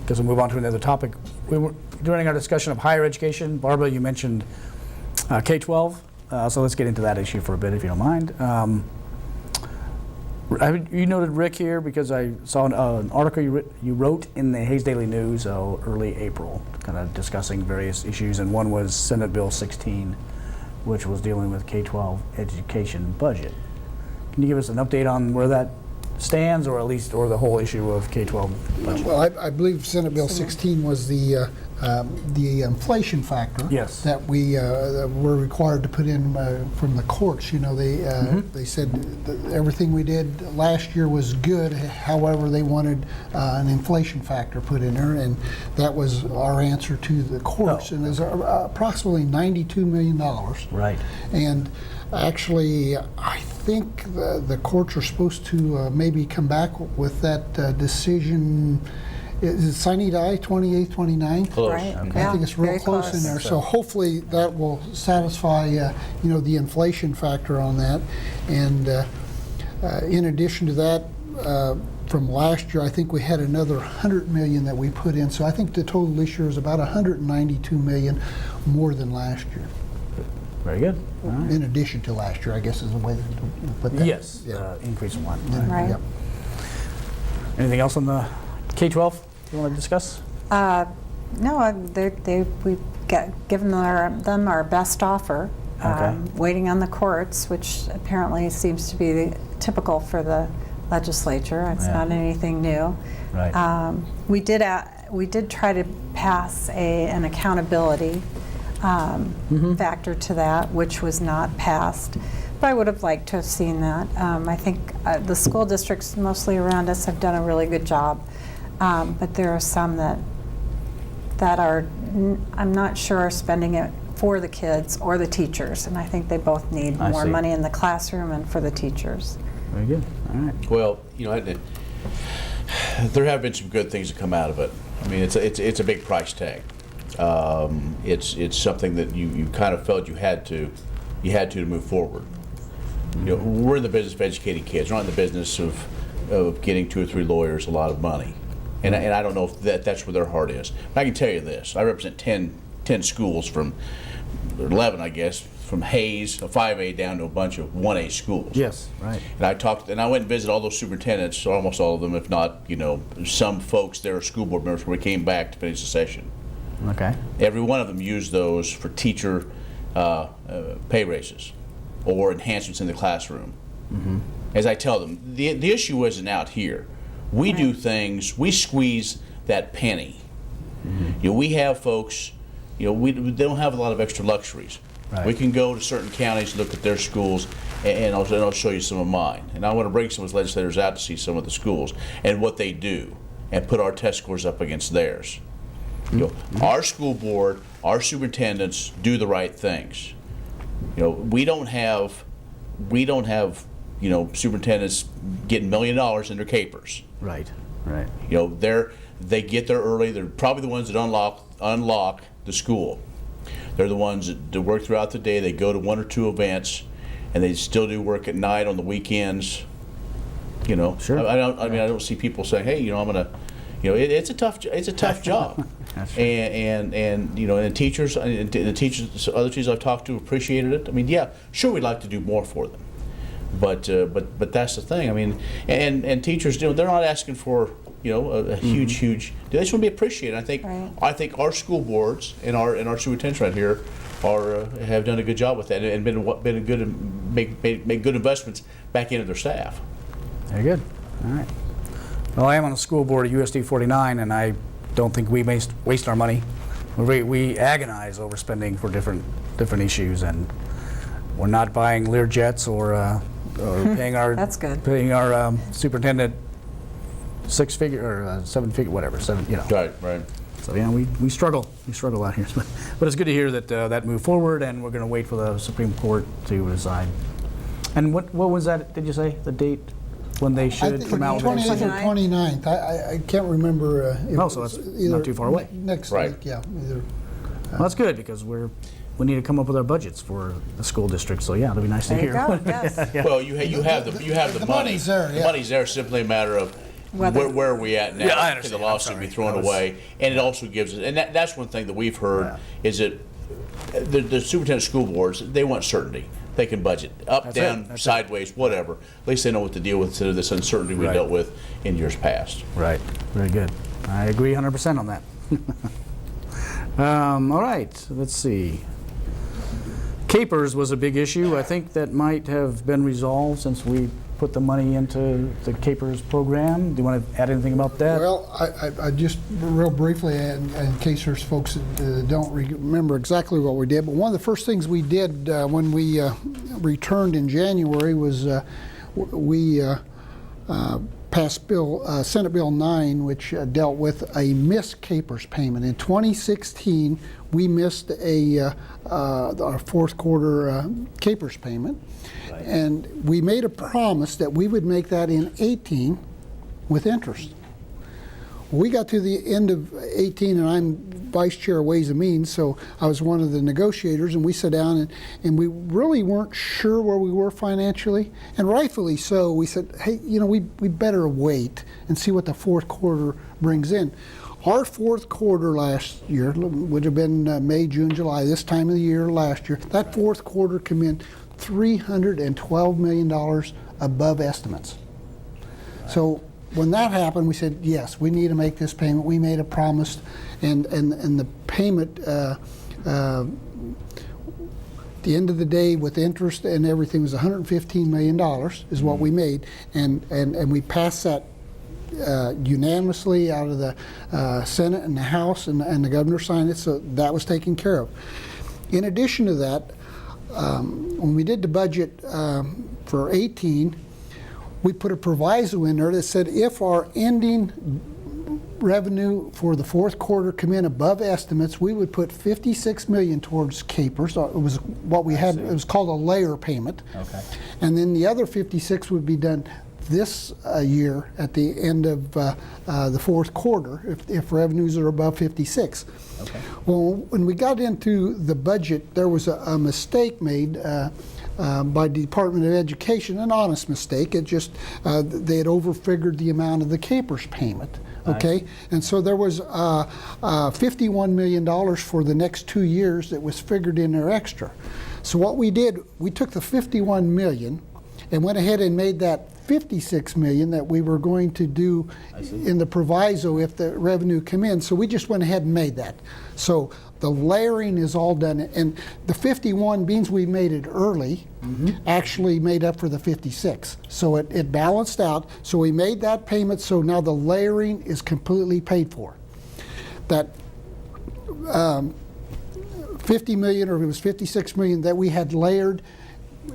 Guess we'll move on to another topic. During our discussion of higher education, Barbara, you mentioned K-12. So let's get into that issue for a bit, if you don't mind. You noted Rick here because I saw an article you wrote in the Hayes Daily News early April, kind of discussing various issues, and one was Senate Bill 16, which was dealing with K-12 education budget. Can you give us an update on where that stands, or the whole issue of K-12 budget? Well, I believe Senate Bill 16 was the the inflation factor Yes. that we were required to put in from the courts. You know, they said that everything we did last year was good. However, they wanted an inflation factor put in there, and that was our answer to the courts. And it was approximately $92 million. Right. And actually, I think the courts are supposed to maybe come back with that decision. Is it sine die, 28th, 29th? Close. Right. I think it's real very close in there. So hopefully that will satisfy, you know, the inflation factor on that. And in addition to that, from last year, I think we had another $100 million that we put in. So I think the total this year is about $192 million more than last year. Very good. All right. In addition to last year, I guess is the way to put that. Yes, Yeah. increase in one. Right. Yep. Anything else on the K-12 you want to discuss? No, we've given them our best offer, Okay. waiting on the courts, which apparently seems to be typical for the legislature. It's Yeah. not anything new. Right. We did try to pass an accountability factor to that, which was not passed. But I would have liked to have seen that. I think the school districts mostly around us have done a really good job. But there are some that are, I'm not sure, are spending it for the kids or the teachers, and I think they both need I more see. money in the classroom and for the teachers. Very good. All right. Well, you know, there have been some good things that come out of it. I mean, it's a big price tag. It's something that you kind of felt you had to move forward. You know, we're in the business of educating kids. We're not in the business of getting 2 or 3 lawyers a lot of money. And I don't know if that's where their heart is. But I can tell you this: I represent 10 schools from 11, I guess, from Hayes, a 5A, down to a bunch of 1A schools. Yes, right. And I went and visited all those superintendents, almost all of them, if not, you know, some folks there are school board members when we came back to finish the session. Okay. Every one of them used those for teacher pay raises or enhancements in the classroom. As I tell them, the issue isn't out here. We do things, we squeeze that penny. You know, we have folks, you know, they don't have a lot of extra luxuries. Right. We can go to certain counties, look at their schools, and I'll show you some of mine. And I want to bring some of those legislators out to see some of the schools and what they do and put our test scores up against theirs. You know, our school board, our superintendents do the right things. You know, we don't have, you know, superintendents getting $1 million in their capers. Right. Right. You know, they get there early. They're probably the ones that unlock the school. They're the ones that work throughout the day. They go to 1 or 2 events, and they still do work at night on the weekends. You know, Sure. I don't see people saying, "Hey, you know, I'm gonna," you know, it's a tough job. That's true. And you know, and teachers, other teachers I've talked to appreciated it. I mean, yeah, sure, we'd like to do more for them, but that's the thing. I mean, and teachers, you know, they're not asking for, you know, a huge. They just want to be appreciated. Right. I think our school boards and our superintendents right here have done a good job with that and been a good make good investments back into their staff. Very good. All right. Well, I am on the school board at USD 49, and I don't think we waste our money. We agonize over spending for different issues, and we're not buying Learjets or paying our That's good. paying our superintendent 6-figure or 7-figure, whatever, 7. You know. Right. So yeah, we struggle out here, but it's good to hear that that moved forward, and we're going to wait for the Supreme Court to decide. And what was that? Did you say the date when they I should think come out with 28th it? or 29th. I can't remember. If Oh, it so was that's either not too far away. Next Right. week, yeah. Either. Well, that's good because we need to come up with our budgets for the school district. So yeah, it'll be nice to There you hear. go, yes. Yeah. Well, you have the The money. money's there, The yeah. money's there. Simply a matter of Whether- where are we at now? Yeah, I Can understand. the I'm lawsuit sorry. be thrown I was- away? And it also gives us, and that's one thing that we've heard Yeah. is that the superintendent school boards, they want certainty. They can budget up, That's down, it. That's it. sideways, whatever. At least they know what to deal with instead of this uncertainty we Right. dealt with in years past. Right. Very good. I agree 100% on that. All right. Let's see. Capers was a big issue. I think that might have been resolved since we put the money into the CAPERS program. Do you want to add anything about that? Well, I just real briefly, in case there's folks that don't remember exactly what we did, but one of the first things we did when we returned in January was we passed Senate Bill 9, which dealt with a missed CAPERS payment. In 2016, we missed our fourth quarter CAPERS payment, and we made a promise that we would make that in 18 with interest. We got to the end of 18, and I'm vice chair of Ways and Means, so I was one of the negotiators, and we sat down and we really weren't sure where we were financially, and rightfully so. We said, hey, we better wait and see what the fourth quarter brings in. Our fourth quarter last year would have been May, June, July, this time of the year last year. That fourth quarter came in $312 million above estimates. So when that happened, we said, yes, we need to make this payment. We made a promise, and the payment, the end of the day with interest and everything was $115 million is what we made, and we passed that unanimously out of the Senate and the House, and the governor signed it, so that was taken care of. In addition to that, when we did the budget for 18, we put a proviso in there that said if our ending revenue for the fourth quarter come in above estimates, we would put $56 million towards CAPERS. It was what we had. It was called a layer payment. Okay. And then the other 56 would be done this year at the end of the fourth quarter if revenues are above 56. Okay. Well, when we got into the budget, there was a mistake made by the Department of Education, an honest mistake. It just they had overfigured the amount of the CAPERS payment. Okay, nice. And so there was $51 million for the next 2 years that was figured in there extra. So what we did, we took the $51 million and went ahead and made that $56 million that we were going to do in the proviso if the revenue come in. So we just went ahead and made that. So the layering is all done, and the 51 means we made it early, actually made up for the 56. So it balanced out. So we made that payment, so now the layering is completely paid for. That 50 million, or it was 56 million that we had layered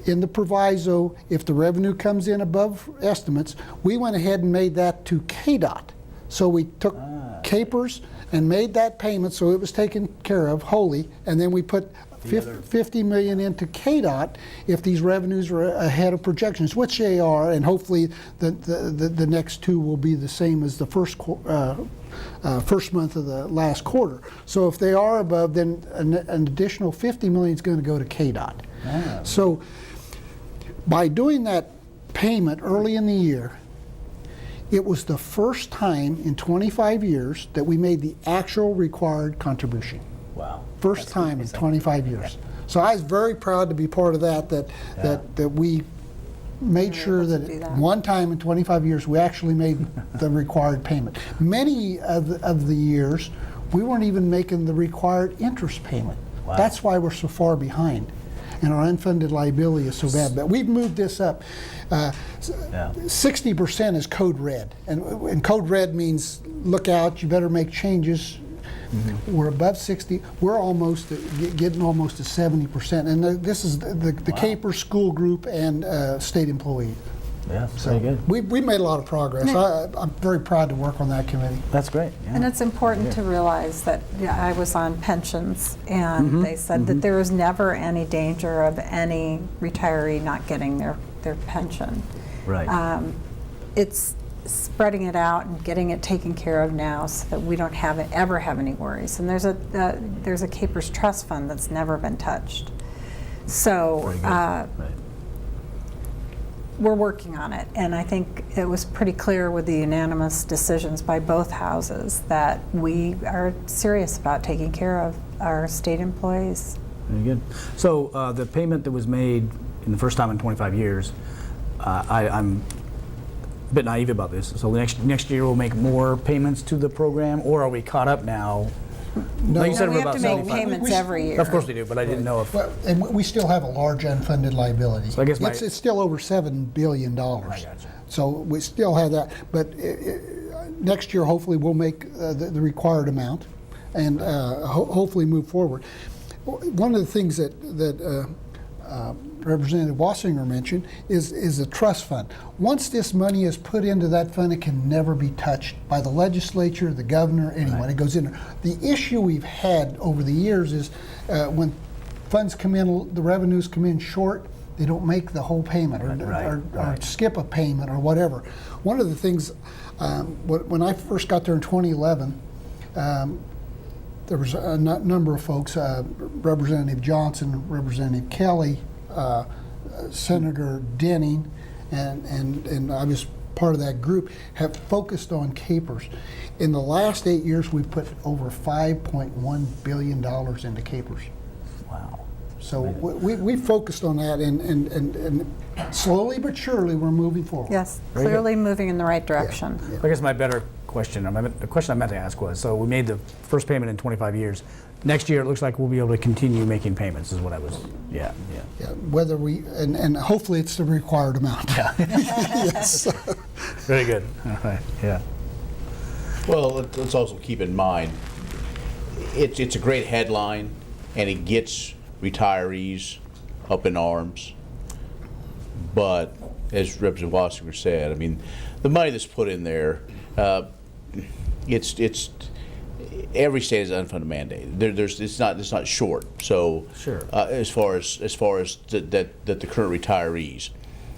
in the proviso, if the revenue comes in above estimates, we went ahead and made that to KDOT. So we took CAPERS and made that payment, so it was taken care of wholly, and then we put $50 million into KDOT if these revenues are ahead of projections, which they are, and hopefully the next two will be the same as the first month of the last quarter. So if they are above, then an additional $50 million is going to go to KDOT. So by doing that payment early in the year, it was the first time in 25 years that we made the actual required contribution. Wow. First time in 25 years. So I was very proud to be part of that we made sure that one time in 25 years we actually made the required payment. Many of the years we weren't even making the required interest payment. Wow. That's why we're so far behind, and our unfunded liability is so bad. But we've moved this up. 60% is code red, and code red means look out, you better make changes. We're above 60. We're almost getting almost to 70%, and this is the CAPERS school group and state employee. Yeah, so very good. We made a lot of progress. I'm very proud to work on that committee. That's great. Yeah. And it's important to realize that I was on pensions, and they said that there was never any danger of any retiree not getting their pension. Right. It's spreading it out and getting it taken care of now so that we don't ever have any worries. And there's a CAPERS trust fund that's never been touched. So we're working on it, and I think it was pretty clear with the unanimous decisions by both houses that we are serious about taking care of our state employees. Very good. So the payment that was made in the first time in 25 years, I'm a bit naive about this. So next year we'll make more payments to the program, or are we caught up now No, you said we we're have about to make 75. payments every year. Of course we do, but I didn't know if. Well, and we still have a large unfunded liability. So I guess it's still over $7 billion. I gotcha. So we still have that. But next year, hopefully, we'll make the required amount and hopefully move forward. One of the things that Representative Wasinger mentioned is the trust fund. Once this money is put into that fund, it can never be touched by the legislature, the governor, anyone. Right. It goes in there. The issue we've had over the years is when funds come in, the revenues come in short, they don't make the whole payment or skip a payment or whatever. One of the things, when I first got there in 2011, there was a number of folks, Representative Johnson, Representative Kelly, Senator Denning, and I was part of that group, have focused on capers. In the last 8 years, we've put over $5.1 billion into capers. Wow. So we focused on that, and slowly but surely we're moving forward. Yes, Very clearly moving in the right direction. Yeah. I guess my better question, the question I meant to ask was, so we made the first payment in 25 years. Next year, it looks like we'll be able to continue making payments, is what I was, yeah. Yeah, whether we, and hopefully it's the required amount. Yeah. Yes. Very good. All right, yeah. Well, let's also keep in mind, it's a great headline, and it gets retirees up in arms. But as Representative Wasinger said, I mean, the money that's put in there, it's every state is unfunded mandate. It's not short. So Sure. As far as that the current retirees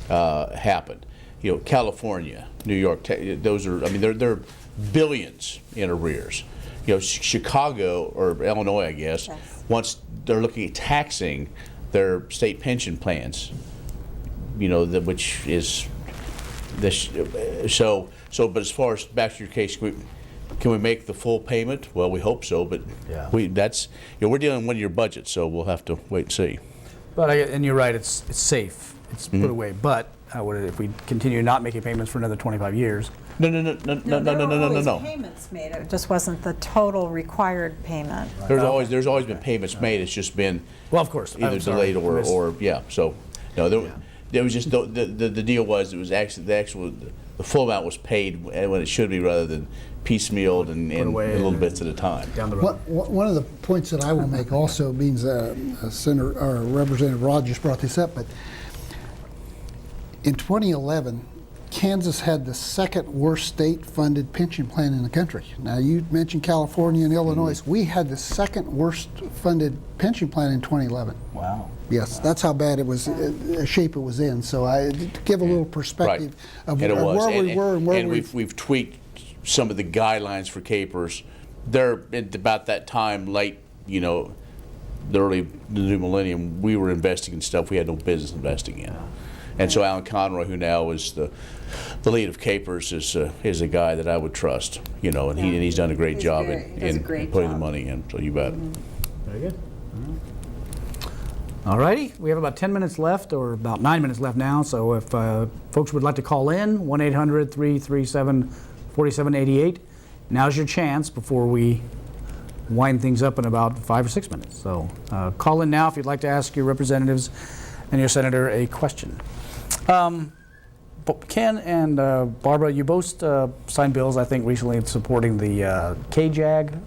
happen, you know, California, New York, those are, I mean, they're billions in arrears. You know, Chicago or Illinois, I guess, Yes. once they're looking at taxing their state pension plans, you know, which is this. But as far as back to your case, can we make the full payment? Well, we hope so, but Yeah. we're dealing with your budget, so we'll have to wait and see. But and you're right, it's safe. It's put away. But if we continue not making payments for another 25 years, No. There were always payments made. It just wasn't the total required payment. There's always been payments made. It's just been well, of course, either I'm sorry. delayed or yeah. So no, there was just the deal was it was actually the full amount was paid when it should be rather than piecemealed and little bits at a time. Down the road. One of the points that I will make also means Senator or Representative Rogers brought this up, but in 2011, Kansas had the second worst state-funded pension plan in the country. Now, you mentioned California and Illinois. We had the second worst funded pension plan in 2011. Wow. Yes, that's how bad it was, shape it was in. So to give a little perspective of And it was. where we were and where we've tweaked some of the guidelines for capers. They're at about that time, late, you know, the new millennium, we were investing in stuff we had no business investing in. And so Alan Conroy, who now is the lead of capers, is a guy that I would trust, you know, and he's done a great job in putting the money in. So you bet. Very good. All righty, we have about 10 minutes left, or about 9 minutes left now. So if folks would like to call in, 1-800-337-4788. Now's your chance before we wind things up in about 5 or 6 minutes. So call in now if you'd like to ask your representatives and your senator a question. Ken and Barbara, you both signed bills, I think, recently supporting the KJAG,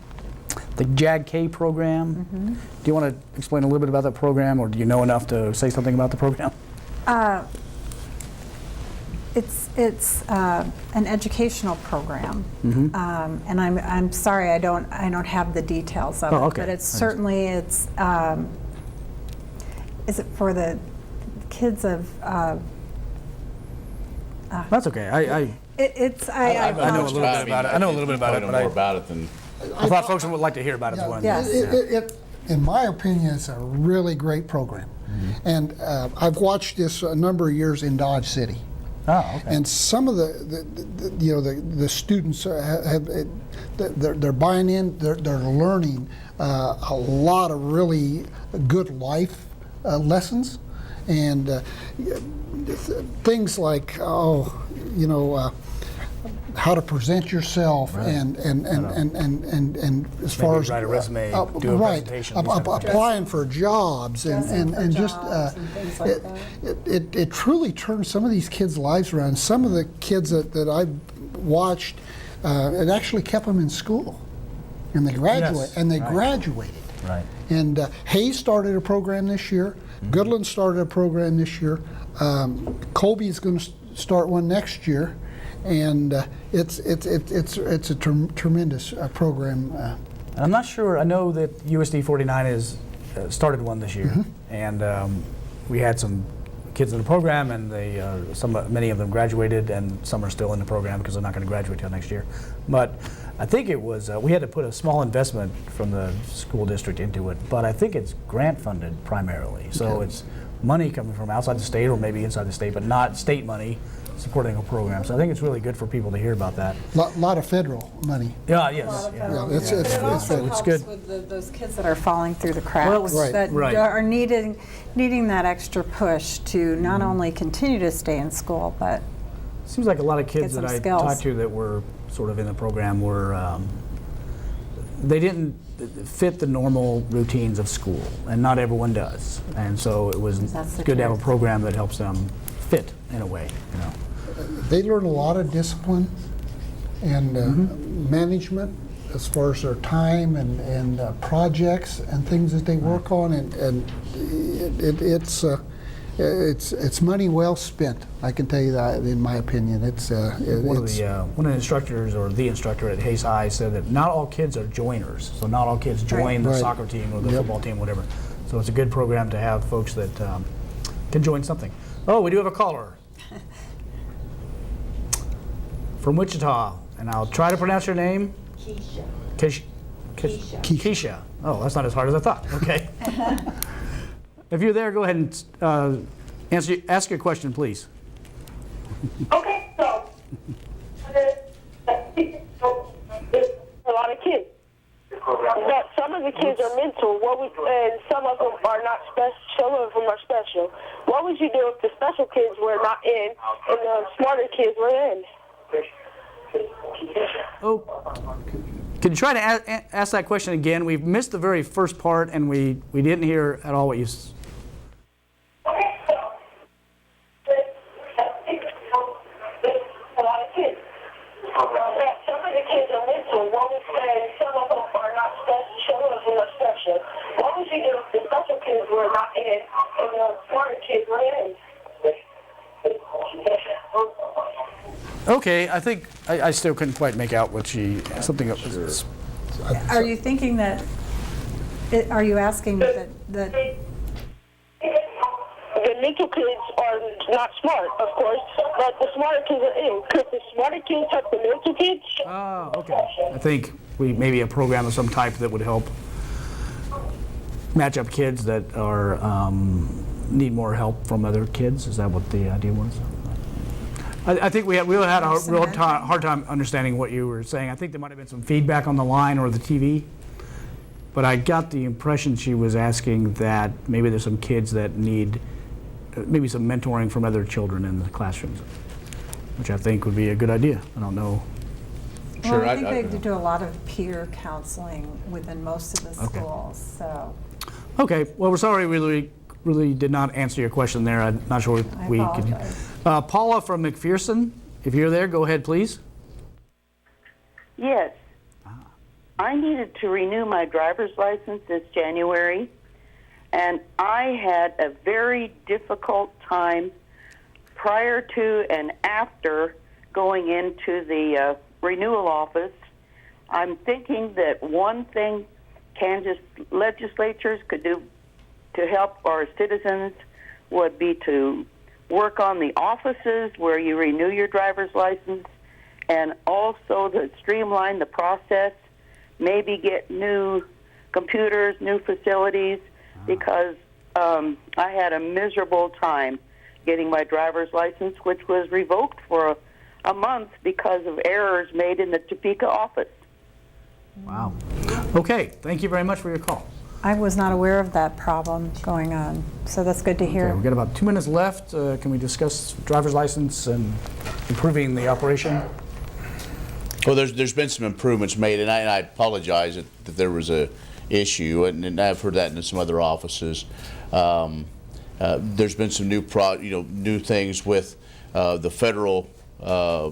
the JAG-K program. Mm-hmm. Do you want to explain a little bit about that program, or do you know enough to say something about the program? It's an educational program, Mm-hmm. and I'm sorry I don't have the details of it, okay. but it's certainly is it for the kids of That's okay. I know a little bit about it. I know a little bit about it, but more about it than. I thought folks would like to hear about it. Yes. In my opinion, it's a really great program. Mm-hmm. And I've watched this a number of years in Dodge City. Oh, okay. And some of the students they're buying in, they're learning a lot of really good life lessons, and things like how to present yourself and as far Maybe as write a resume, do a right, presentation. these type of things. applying for jobs and just things like that. it truly turns some of these kids' lives around. Some of the kids that I've watched, it actually kept them in school, and they graduated. Right. And Hayes started a program this year. Goodland started a program this year. Colby is going to start one next year, and it's a tremendous program. And I'm not sure. I know that USD 49 has started one this year, and we had some kids in the program, and many of them graduated, and some are still in the program because they're not going to graduate till next year. But I think it was we had to put a small investment from the school district into it, but I think it's grant funded primarily. So it's money coming from outside the state or maybe inside the state, but not state money supporting a program. So I think it's really good for people to hear about that. Lot of federal money. Yeah, yes. Yeah, it's It also federal. helps good. with those kids that are falling through the cracks, Well, that right. are needing that extra push to not only continue to stay in school, but Seems like a lot of kids Get that some I skills. talked to that were sort of in the program were, they didn't fit the normal routines of school, and not everyone does. And so it was That's the good to have a truth. program that helps them fit in a way, you know. They learn a lot of discipline and management as far as their time and projects and things that they work on, and it's money well spent. I can tell you that, in my opinion. One of the instructors, or the instructor at Hayes High, said that not all kids are joiners. So not all kids join the Right. soccer team or the football team, whatever. So it's a good program to have folks that can join something. Oh, we do have a caller from Wichita, and I'll try to pronounce your name. Keisha. Keisha. Oh, that's not as hard as I thought. Okay. If you're there, go ahead and ask your question, please. Okay, so there's a lot of kids. But some of the kids are mental, and some of them are not special. Some of them are special. What would you do if the special kids were not in and the smarter kids were in? Oh, can you try to ask that question again? We've missed the very first part, and we didn't hear at all what you. Okay, so there's a lot of kids. But some of the kids are mental, and some of them are not special. Some of them are special. What would you do if the special kids were not in and the smarter kids were in? Okay, I think I still couldn't quite make out what something. are you thinking that, are you asking that The mental kids are not smart, of course, but the smarter kids are in. Could the smarter kids help the mental kids? Oh, okay. I think maybe a program of some type that would help match up kids that are need more help from other kids. Is that what the idea was? I think we had a real hard time understanding what you were saying. I think there might have been some feedback on the line or the TV, but I got the impression she was asking that maybe there's some kids that need maybe some mentoring from other children in the classrooms, which I think would be a good idea. I don't know. Sure, Well, I I- think they do a lot of peer counseling within most of the schools, so Okay, well, we're sorry we really did not answer your question there. I'm not sure I we apologize. can. Paula from McPherson, if you're there, go ahead, please. Yes. I needed to renew my driver's license this January, and I had a very difficult time prior to and after going into the renewal office. I'm thinking that one thing Kansas legislatures could do to help our citizens would be to work on the offices where you renew your driver's license, and also to streamline the process, maybe get new computers, new facilities, because I had a miserable time getting my driver's license, which was revoked for a month because of errors made in the Topeka office. Wow. Okay, thank you very much for your call. I was not aware of that problem going on, so that's good to hear. Okay, we've got about 2 minutes left. Can we discuss driver's license and improving the operation? Well, there's been some improvements made, and I apologize that there was a issue, and I've heard that in some other offices. There's been some new things with the federal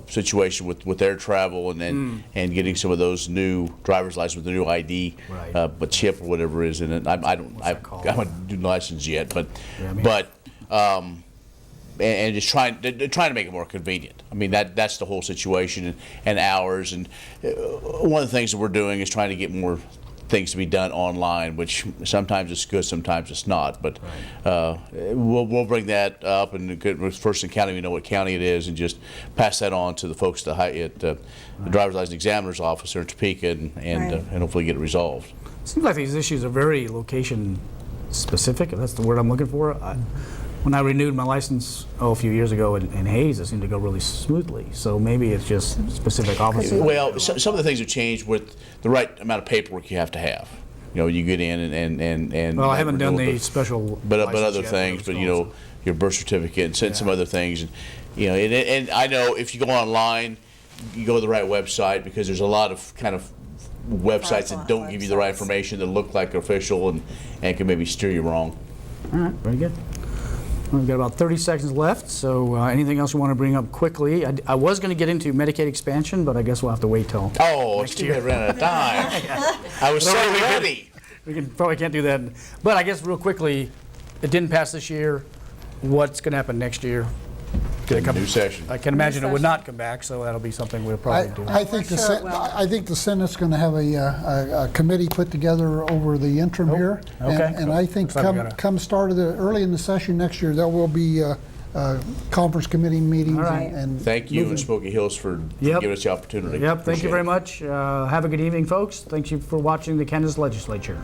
situation with air travel and getting some of those new driver's license with the new ID, Right. but chip or whatever is in it. I haven't do license yet, but Yeah, me but. And just trying to make it more convenient. I mean, that's the whole situation, and hours. And one of the things that we're doing is trying to get more things to be done online, which sometimes it's good, sometimes it's not. But we'll bring that up, and first in county, we know what county it is, and just pass that on to the folks at the driver's license examiner's office there in Topeka, and hopefully get it resolved. Seems like these issues are very location specific, if that's the word I'm looking for. When I renewed my license a few years ago in Hayes, it seemed to go really smoothly. So maybe it's just specific offices. Well, some of the things have changed with the right amount of paperwork you have to have. You know, you get in and Well, I haven't done the special but license other yet, things, but you also. know, your birth certificate and some other things, and you know, and I know if you go online, you go to the right website, because there's a lot of kind of websites that don't give you the right information, that look like official and can maybe steer you wrong. All right, very good. We've got about 30 seconds left, so anything else you want to bring up quickly? I was going to get into Medicaid expansion, but I guess we'll have to wait till Oh, it's too bad we ran out of time. I was so ready. we probably can't do that. But I guess real quickly, it didn't pass this year. What's going to happen next year? New session. I can imagine it would not come back, so that'll be something we'll probably do. I think sure it will. I think the Senate's going to have a committee put together over the interim here. okay. And I think Looks like we gotta- come start of early in the session next year, there will be conference committee meetings. All right. and Thank you moving- and Smoky Hills for Yep. giving us the opportunity. Yep, thank Appreciate you very it. much. Have a good evening, folks. Thank you for watching the Kansas Legislature.